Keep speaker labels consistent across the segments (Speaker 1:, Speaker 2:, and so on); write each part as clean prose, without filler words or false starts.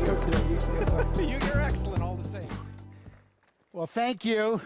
Speaker 1: You too.
Speaker 2: You're excellent all the same.
Speaker 1: Well, thank you.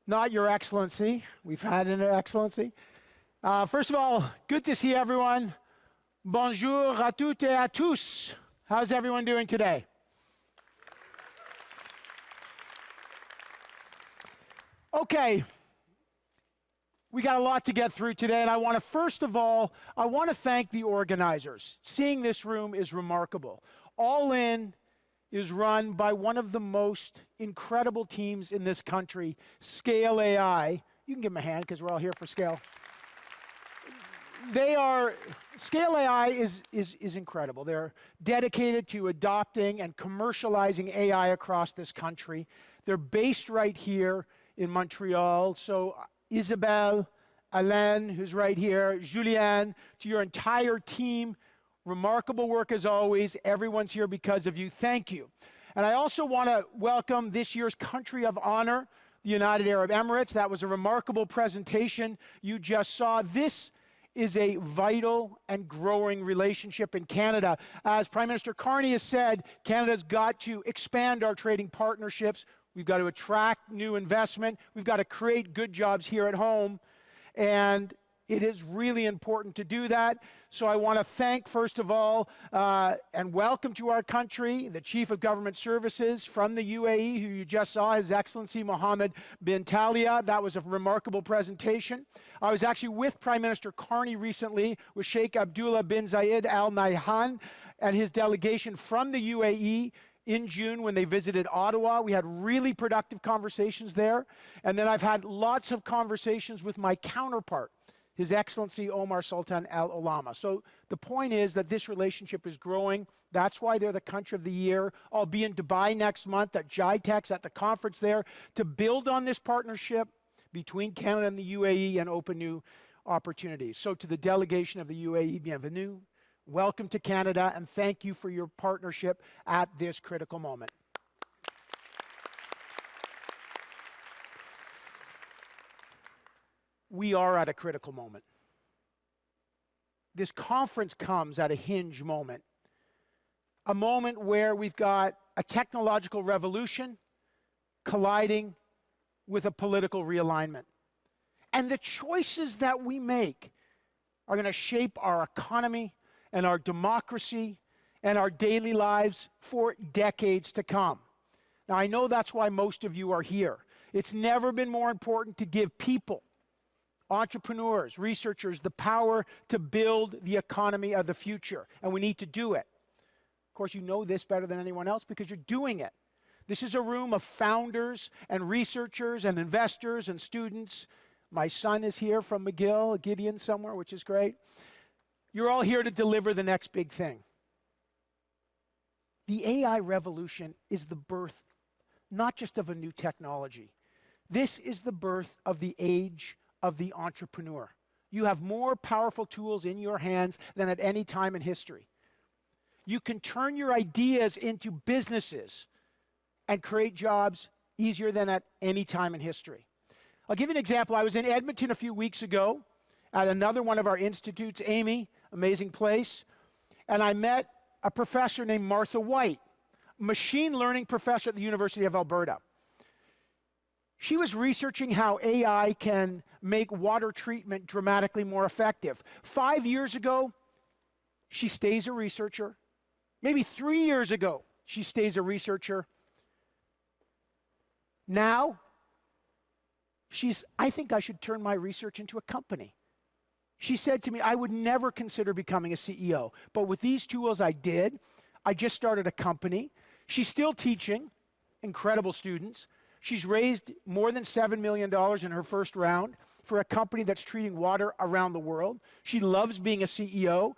Speaker 1: Not your excellency. We've had an excellency. First of all, good to see everyone. Bonjour à toutes et à tous. How's everyone doing today? Okay. We got a lot to get through today, and I want to, first of all, I want to thank the organizers. Seeing this room is remarkable. All In is run by one of the most incredible teams in this country, Scale AI. You can give them a hand because we're all here for Scale. Scale AI is incredible. They're dedicated to adopting and commercializing AI across this country. They're based right here in Montreal. So Isabelle, Alain, who's right here, Julianne, to your entire team, remarkable work as always. Everyone's here because of you. Thank you. And I also want to welcome this year's Country of Honor, the United Arab Emirates. That was a remarkable presentation you just saw. This is a vital and growing relationship in Canada. As Prime Minister Carney has said, Canada's got to expand our trading partnerships. We've got to attract new investment. We've got to create good jobs here at home. And it is really important to do that. So I want to thank, first of all, and welcome to our country, the Chief of Government Services from the UAE, who you just saw, His Excellency Mohammed bin Talia. That was a remarkable presentation. I was actually with Prime Minister Carney recently with Sheikh Abdullah bin Zayed Al Nahyan and his delegation from the UAE in June when they visited Ottawa. We had really productive conversations there. And then I've had lots of conversations with my counterpart, His Excellency Omar Sultan Al Olama. So the point is that this relationship is growing. That's why they're the country of the year. I'll be in Dubai next month at GITEX at the conference there to build on this partnership between Canada and the UAE and open new opportunities. So to the delegation of the UAE, bienvenue. Welcome to Canada, and thank you for your partnership at this critical moment. We are at a critical moment. This conference comes at a hinge moment, a moment where we've got a technological revolution colliding with a political realignment. And the choices that we make are going to shape our economy and our democracy and our daily lives for decades to come. Now, I know that's why most of you are here. It's never been more important to give people, entrepreneurs, researchers, the power to build the economy of the future, and we need to do it. Of course, you know this better than anyone else because you're doing it. This is a room of founders and researchers and investors and students. My son is here from McGill, Gideon somewhere, which is great. You're all here to deliver the next big thing. The AI revolution is the birth, not just of a new technology. This is the birth of the age of the entrepreneur. You have more powerful tools in your hands than at any time in history. You can turn your ideas into businesses and create jobs easier than at any time in history. I'll give you an example. I was in Edmonton a few weeks ago at another one of our institutes, Amy, amazing place, and I met a professor named Martha White, machine learning professor at the University of Alberta. She was researching how AI can make water treatment dramatically more effective. 5 years ago, she stays a researcher. Maybe 3 years ago, she stays a researcher. Now, I think I should turn my research into a company. She said to me, I would never consider becoming a CEO, but with these tools I did. I just started a company. She's still teaching, incredible students. She's raised more than $7 million in her first round for a company that's treating water around the world. She loves being a CEO.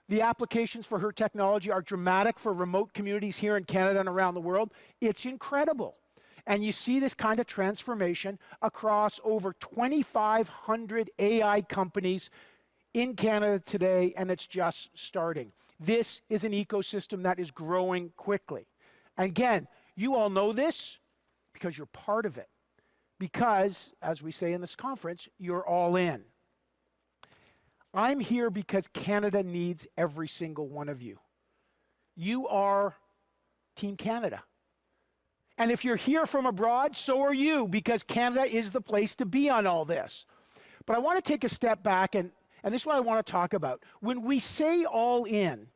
Speaker 1: The applications for her technology are dramatic for remote communities here in Canada and around the world. It's incredible. And you see this kind of transformation across over 2,500 AI companies in Canada today, and it's just starting. This is an ecosystem that is growing quickly. And again, you all know this because you're part of it. Because, as we say in this conference, you're all in. I'm here because Canada needs every single one of you. you are Team Canada. And if you're here from abroad, so are you, because Canada is the place to be on all this. But I want to take a step back, and this is what I want to talk about. When we say all in,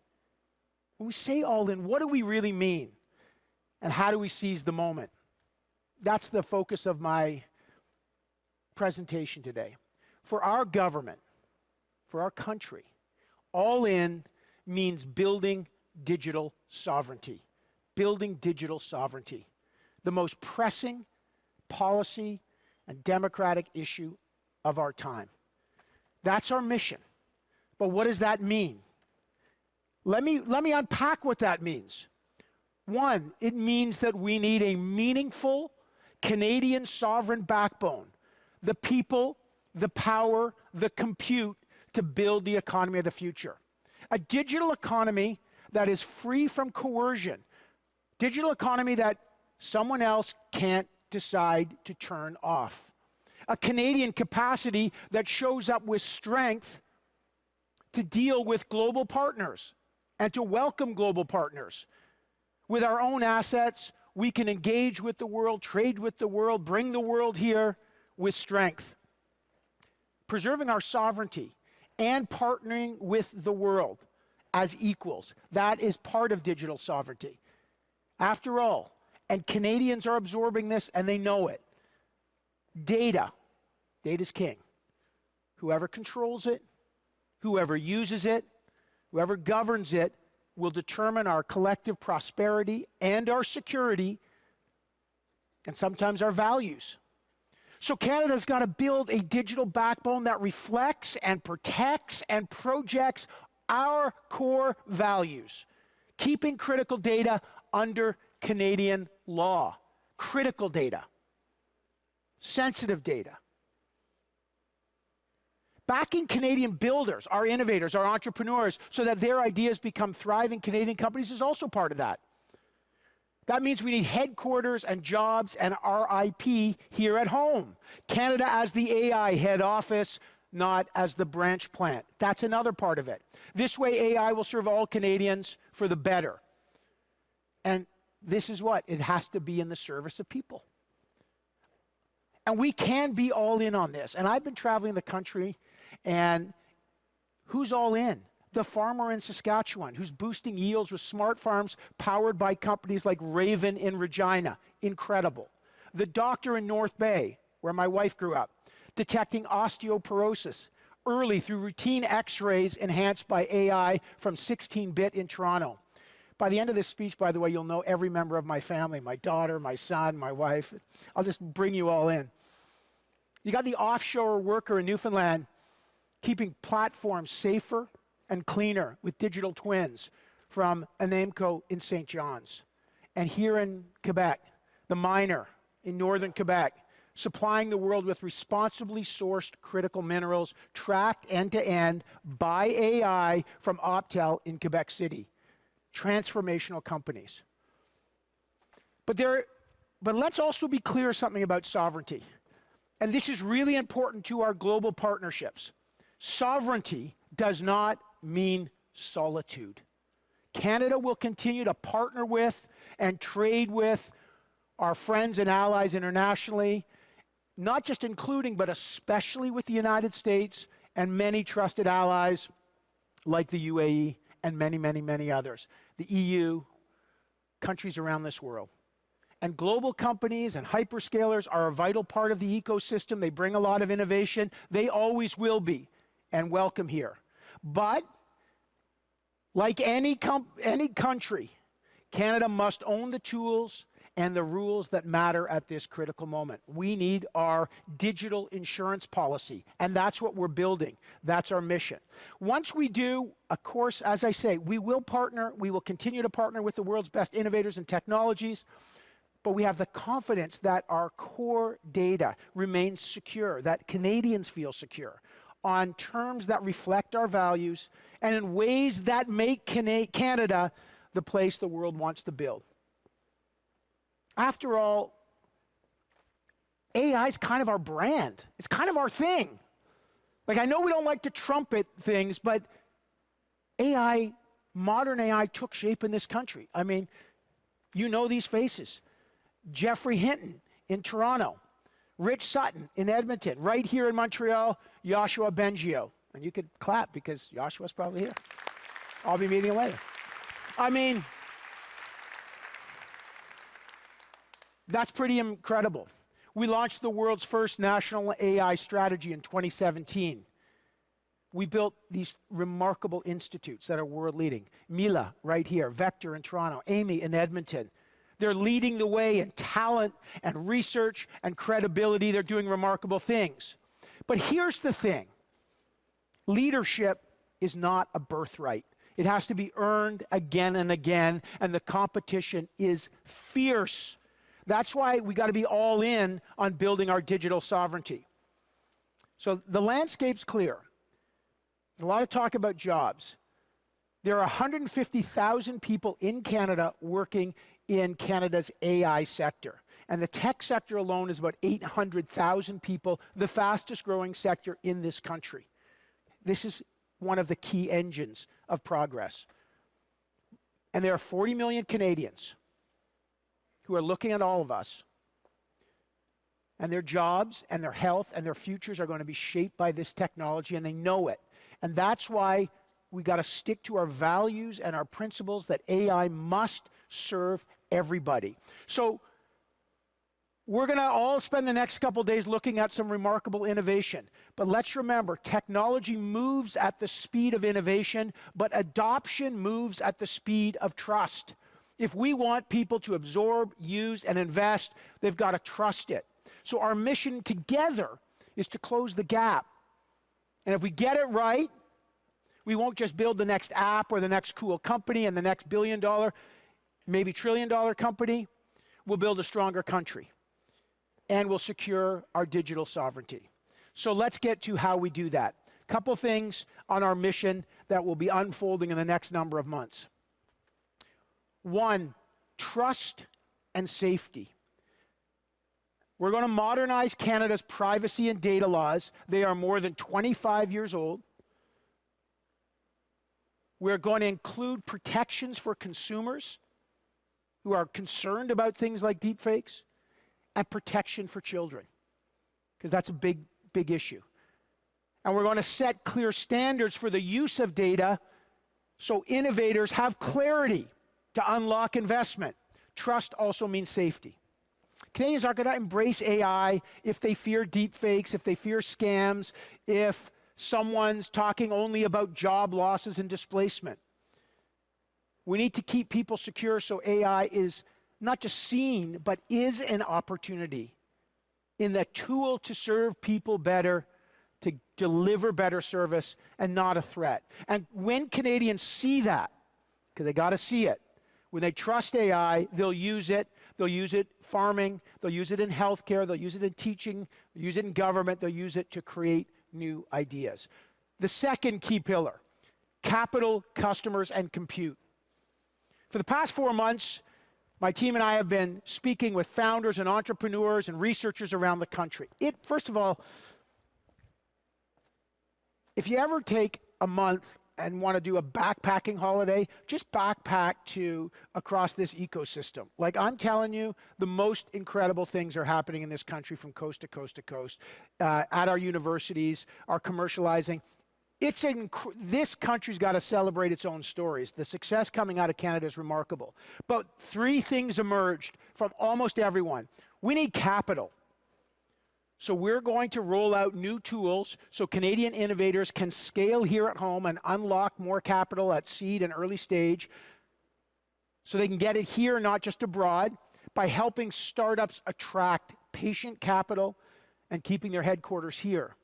Speaker 1: what do we really mean? And how do we seize the moment? That's the focus of my presentation today. For our government, for our country, all in means building digital sovereignty. Building digital sovereignty. The most pressing policy and democratic issue of our time. That's our mission. But what does that mean? Let me unpack what that means. One, it means that we need a meaningful Canadian sovereign backbone. The people, the power, the compute to build the economy of the future. A digital economy that is free from coercion. Digital economy that someone else can't decide to turn off. A Canadian capacity that shows up with strength to deal with global partners and to welcome global partners. With our own assets, we can engage with the world, trade with the world, bring the world here with strength. Preserving our sovereignty and partnering with the world as equals. That is part of digital sovereignty. After all, and Canadians are absorbing this and they know it, data's king. Whoever controls it, whoever uses it, whoever governs it will determine our collective prosperity and our security and sometimes our values. So Canada's got to build a digital backbone that reflects and protects and projects our core values, keeping critical data under Canadian law. Critical data, sensitive data. Backing Canadian builders, our innovators, our entrepreneurs, so that their ideas become thriving Canadian companies is also part of that. That means we need headquarters and jobs and our IP here at home. Canada as the AI head office, not as the branch plant. That's another part of it. This way AI will serve all Canadians for the better. And this is what? It has to be in the service of people. And we can be all in on this. And I've been traveling the country, and who's all in? The farmer in Saskatchewan who's boosting yields with smart farms powered by companies like Raven in Regina. Incredible. The doctor in North Bay, where my wife grew up, detecting osteoporosis early through routine x-rays enhanced by AI from 16-bit in Toronto. By the end of this speech, by the way, you'll know every member of my family, my daughter, my son, my wife. I'll just bring you all in. You got the offshore worker in Newfoundland keeping platforms safer and cleaner with digital twins from Anamco in St. John's. And here in Quebec, the miner in northern Quebec, supplying the world with responsibly sourced critical minerals tracked end-to-end by AI from Optel in Quebec City. Transformational companies. But let's also be clear something about sovereignty. And this is really important to our global partnerships. Sovereignty does not mean solitude. Canada will continue to partner with and trade with our friends and allies internationally, not just including, but especially with the United States and many trusted allies like the UAE and many, many, many others. The EU, countries around this world. And global companies and hyperscalers are a vital part of the ecosystem. They bring a lot of innovation. They always will be, and welcome here. But like any country, Canada must own the tools and the rules that matter at this critical moment. We need our digital insurance policy, and that's what we're building. That's our mission. Once we do, of course, as I say, we will partner. We will continue to partner with the world's best innovators and technologies, but we have the confidence that our core data remains secure, that Canadians feel secure, on terms that reflect our values and in ways that make Canada the place the world wants to build. After all, AI is kind of our brand. It's kind of our thing. Like, I know we don't like to trumpet things, but AI modern AI took shape in this country. I mean, you know these faces. Jeffrey Hinton in Toronto, Rich Sutton in Edmonton, right here in Montreal, Joshua Bengio. And you could clap because Joshua's probably here. I'll be meeting him later. I mean, that's pretty incredible. We launched the world's first national AI strategy in 2017. We built these remarkable institutes that are world leading. Mila, right here, Vector in Toronto, Amy in Edmonton. They're leading the way in talent and research and credibility. They're doing remarkable things. But here's the thing. Leadership is not a birthright. It has to be earned again and again, and the competition is fierce. That's why we got to be all in on building our digital sovereignty. So the landscape's clear. There's a lot of talk about jobs. There are 150,000 people in Canada working in Canada's AI sector. And the tech sector alone is about 800,000 people, the fastest growing sector in this country. This is one of the key engines of progress. And there are 40 million Canadians who are looking at all of us, and their jobs and their health and their futures are going to be shaped by this technology, and they know it. And that's why we got to stick to our values and our principles that AI must serve everybody. So we're going to all spend the next couple days looking at some remarkable innovation. But let's remember, technology moves at the speed of innovation, but adoption moves at the speed of trust. If we want people to absorb, use, and invest, they've got to trust it. So our mission together is to close the gap. And if we get it right, we won't just build the next app or the next cool company and the next billion-dollar, maybe trillion-dollar company. We'll build a stronger country. And we'll secure our digital sovereignty. So let's get to how we do that. A couple things on our mission that will be unfolding in the next number of months. One, trust and safety. We're going to modernize Canada's privacy and data laws. They are more than 25 years old. We're going to include protections for consumers who are concerned about things like deepfakes, and protection for children, because that's a big, big issue. And we're going to set clear standards for the use of data so innovators have clarity to unlock investment. Trust also means safety. Canadians aren't going to embrace AI if they fear deepfakes, if they fear scams, if someone's talking only about job losses and displacement. We need to keep people secure so AI is not just seen, but is an opportunity in the tool to serve people better, to deliver better service, and not a threat. And when Canadians see that, because they got to see it, when they trust AI, they'll use it. They'll use it farming, they'll use it in healthcare, they'll use it in teaching, they'll use it in government, they'll use it to create new ideas. The second key pillar, capital, customers, and compute. For the past 4 months, my team and I have been speaking with founders and entrepreneurs and researchers around the country. First of all, if you ever take a month and want to do a backpacking holiday, just backpack to across this ecosystem. Like I'm telling you, the most incredible things are happening in this country from coast to coast to coast. At our universities, are commercializing. This country's got to celebrate its own stories. The success coming out of Canada is remarkable. But 3 things emerged from almost everyone. We need capital. So we're going to roll out new tools so Canadian innovators can scale here at home and unlock more capital at seed and early stage so they can get it here, not just abroad, by helping startups attract patient capital and keeping their headquarters here.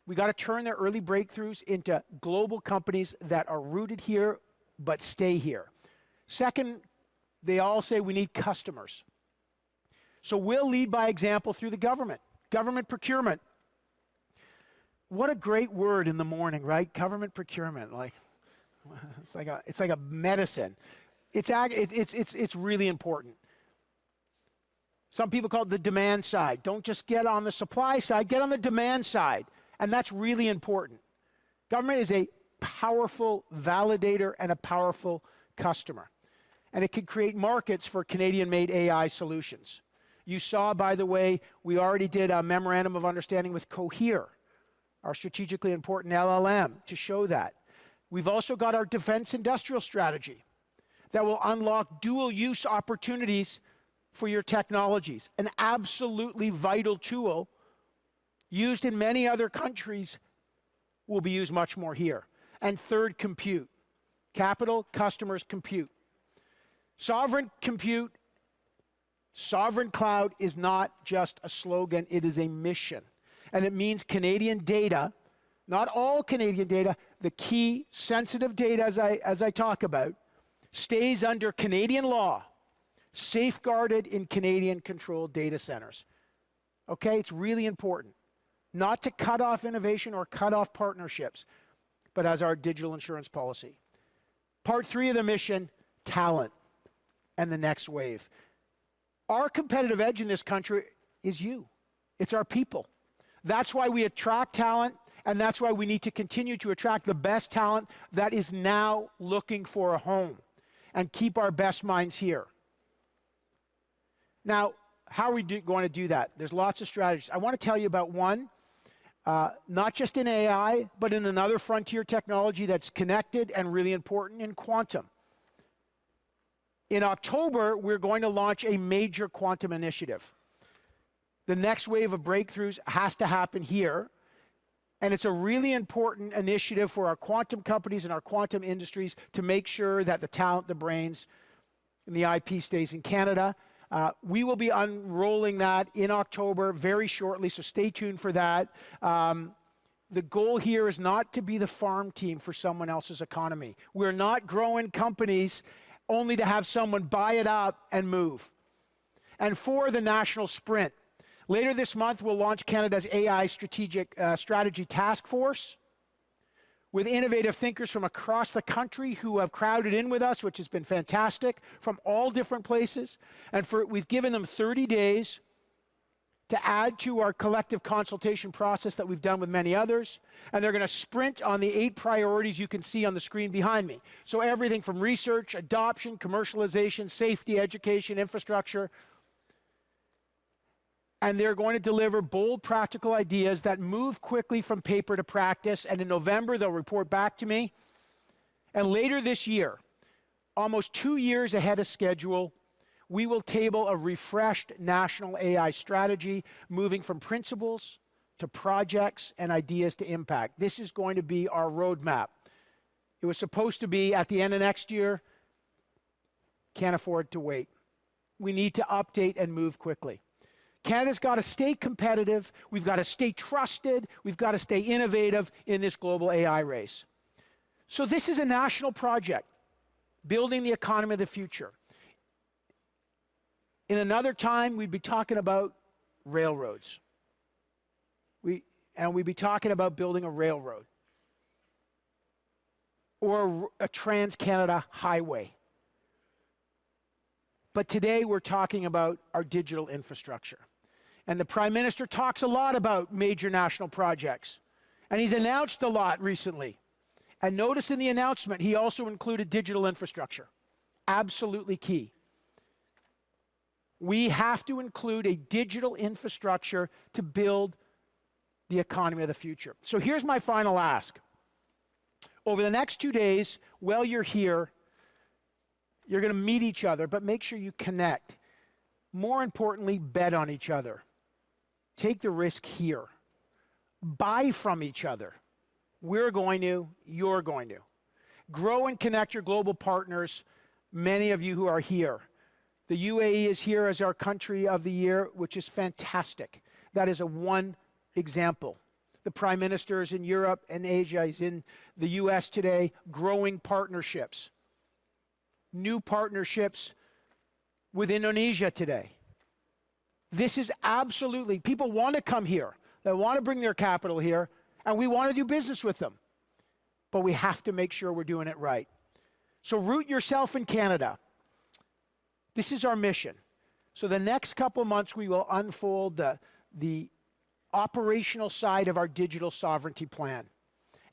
Speaker 1: We got to turn their early breakthroughs into global companies that are rooted here but stay here. Second, they all say we need customers. So we'll lead by example through the government procurement. What a great word in the morning, right? Government procurement, like it's like a medicine. It's really important. Some people call it the demand side. Don't just get on the supply side, get on the demand side. And that's really important. Government is a powerful validator and a powerful customer. And it can create markets for Canadian-made AI solutions. You saw, by the way, we already did a memorandum of understanding with Cohere, our strategically important LLM, to show that. We've also got our defense industrial strategy that will unlock dual-use opportunities for your technologies, an absolutely vital tool used in many other countries, will be used much more here. And third, compute. Capital, customers, compute. Sovereign compute, sovereign cloud is not just a slogan, it is a mission. And it means Canadian data, not all Canadian data, the key sensitive data as I talk about, stays under Canadian law, safeguarded in Canadian-controlled data centers. Okay, it's really important. Not to cut off innovation or cut off partnerships, but as our digital insurance policy. Part 3 of the mission, talent and the next wave. Our competitive edge in this country is you. It's our people. That's why we attract talent, and that's why we need to continue to attract the best talent that is now looking for a home, and keep our best minds here. Now, how are we going to do that? There's lots of strategies. I want to tell you about one, not just in AI, but in another frontier technology that's connected and really important, in quantum. In October, we're going to launch a major quantum initiative. The next wave of breakthroughs has to happen here, and it's a really important initiative for our quantum companies and our quantum industries to make sure that the talent, the brains, and the IP stays in Canada. We will be unrolling that in October very shortly, so stay tuned for that. The goal here is not to be the farm team for someone else's economy. We're not growing companies only to have someone buy it up and move. And for the national sprint, later this month we'll launch Canada's AI strategy task force with innovative thinkers from across the country who have crowded in with us, which has been fantastic, from all different places. And we've given them 30 days to add to our collective consultation process that we've done with many others. And they're going to sprint on the 8 priorities you can see on the screen behind me. So everything from research, adoption, commercialization, safety, education, infrastructure. And they're going to deliver bold, practical ideas that move quickly from paper to practice. And in November, they'll report back to me. And later this year, almost 2 years ahead of schedule, we will table a refreshed national AI strategy, moving from principles to projects and ideas to impact. This is going to be our roadmap. It was supposed to be at the end of next year. Can't afford to wait. We need to update and move quickly. Canada's got to stay competitive, we've got to stay trusted, we've got to stay innovative in this global AI race. So this is a national project, building the economy of the future. In another time, we'd be talking about railroads. We'd be talking about building a railroad or a Trans-Canada highway. But today we're talking about our digital infrastructure. And the Prime Minister talks a lot about major national projects. And he's announced a lot recently. And notice in the announcement, he also included digital infrastructure. Absolutely key. We have to include a digital infrastructure to build the economy of the future. So here's my final ask. Over the next 2 days, while you're here, you're going to meet each other, but make sure you connect. More importantly, bet on each other. Take the risk here. Buy from each other. We're going to, you're going to. Grow and connect your global partners, many of you who are here. The UAE is here as our country of the year, which is fantastic. That is one example. The Prime Minister is in Europe and Asia. He's in the US today, growing partnerships. New partnerships with Indonesia today. This is absolutely, people want to come here. They want to bring their capital here, and we want to do business with them. But we have to make sure we're doing it right. So root yourself in Canada. This is our mission. So the next couple months, we will unfold the operational side of our digital sovereignty plan.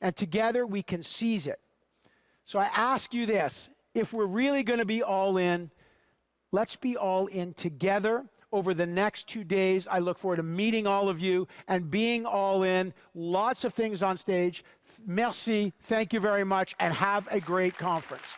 Speaker 1: and together we can seize it. So I ask you this, if we're really going to be all in, let's be all in together. Over the next 2 days, I look forward to meeting all of you and being all in. Lots of things on stage. Merci, thank you very much, and have a great conference.